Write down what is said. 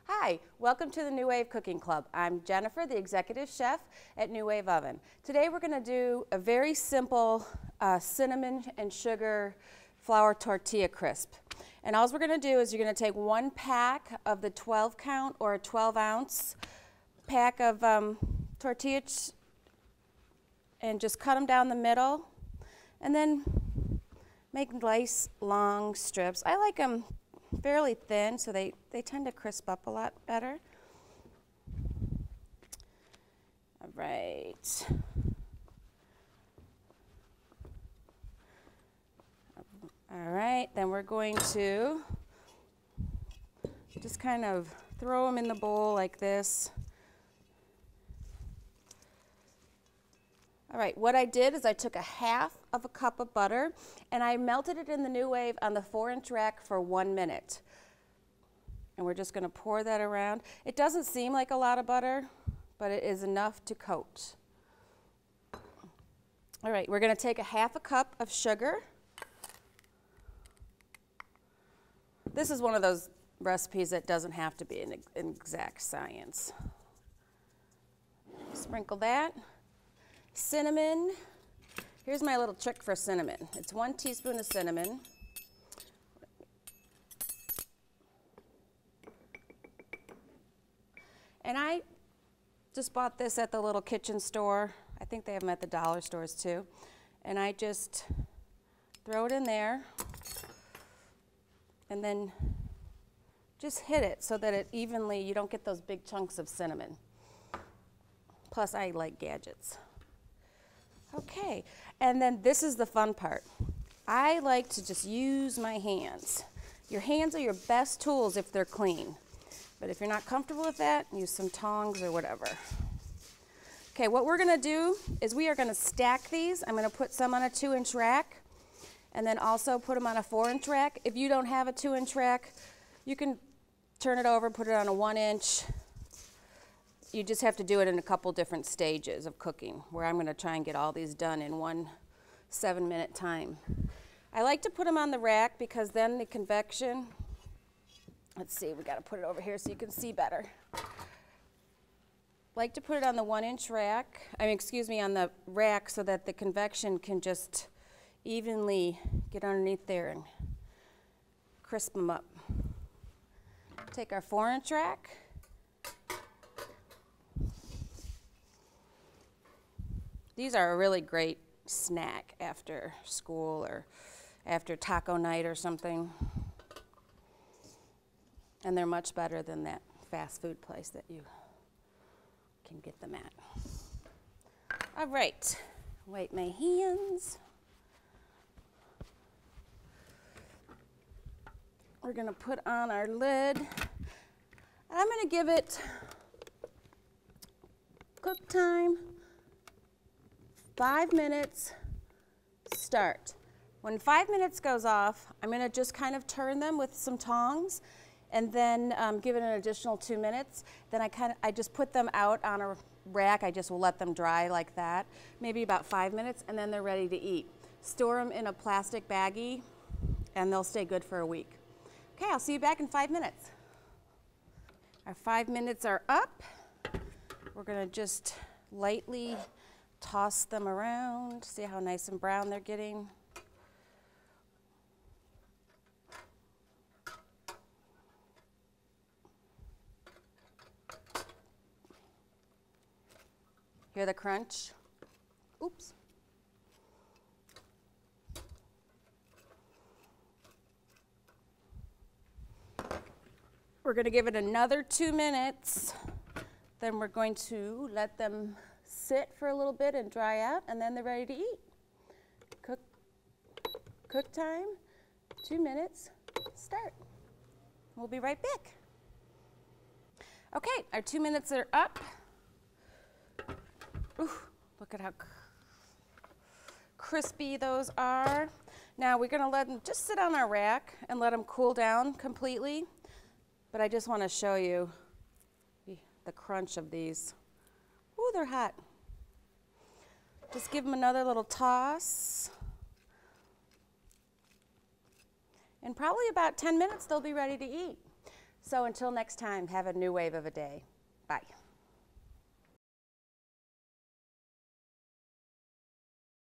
Hi, welcome to the New Wave Cooking Club. I'm Jennifer, the executive chef at New Wave Oven. Today we're going to do a very simple cinnamon and sugar flour tortilla crisp. And all we're going to do is you're going to take 1 pack of the 12 count or a 12 ounce pack of tortillas and just cut them down the middle and then make nice long strips. I like them fairly thin, so they tend to crisp up a lot better. All right. All right, then we're going to just kind of throw them in the bowl like this. All right, what I did is I took a half of a cup of butter and I melted it in the New Wave on the 4-inch rack for 1 minute. And we're just going to pour that around. It doesn't seem like a lot of butter, but it is enough to coat. All right, we're going to take a half a cup of sugar. This is one of those recipes that doesn't have to be an exact science. Sprinkle that. Cinnamon. Here's my little trick for cinnamon. It's 1 teaspoon of cinnamon. And I just bought this at the little kitchen store. I think they have them at the dollar stores too. And I just throw it in there and then just hit it so that it evenly, you don't get those big chunks of cinnamon. Plus I like gadgets. Okay, and then this is the fun part. I like to just use my hands. Your hands are your best tools if they're clean. But if you're not comfortable with that, use some tongs or whatever. Okay, what we're gonna do is we are gonna stack these. I'm gonna put some on a 2-inch rack and then also put them on a 4-inch rack. If you don't have a 2-inch rack, you can turn it over, put it on a 1-inch. You just have to do it in a couple different stages of cooking, where I'm going to try and get all these done in 1 7-minute time. I like to put them on the rack because then the convection, let's see, we got to put it over here so you can see better. Like to put it on the 1-inch rack, on the rack so that the convection can just evenly get underneath there and crisp them up. Take our 4-inch rack. These are a really great snack after school or after taco night or something. And they're much better than that fast food place that you can get them at. All right, wipe my hands. We're gonna put on our lid. I'm gonna give it cook time. 5 minutes, start. When 5 minutes goes off, I'm going to just kind of turn them with some tongs and then give it an additional 2 minutes. Then I just put them out on a rack. I just will let them dry like that, maybe about 5 minutes, and then they're ready to eat. Store them in a plastic baggie and they'll stay good for a week. Okay, I'll see you back in 5 minutes. Our 5 minutes are up. We're going to just lightly toss them around, see how nice and brown they're getting. Hear the crunch? Oops. We're going to give it another 2 minutes. Then we're going to let them sit for a little bit and dry out, and then they're ready to eat. Cook time, 2 minutes, start. We'll be right back. Okay, our 2 minutes are up. Ooh, look at how crispy those are. Now we're gonna let them just sit on our rack and let them cool down completely. But I just wanna show you the crunch of these. Ooh, they're hot. Just give them another little toss. In probably about 10 minutes, they'll be ready to eat. So until next time, have a new wave of a day. Bye.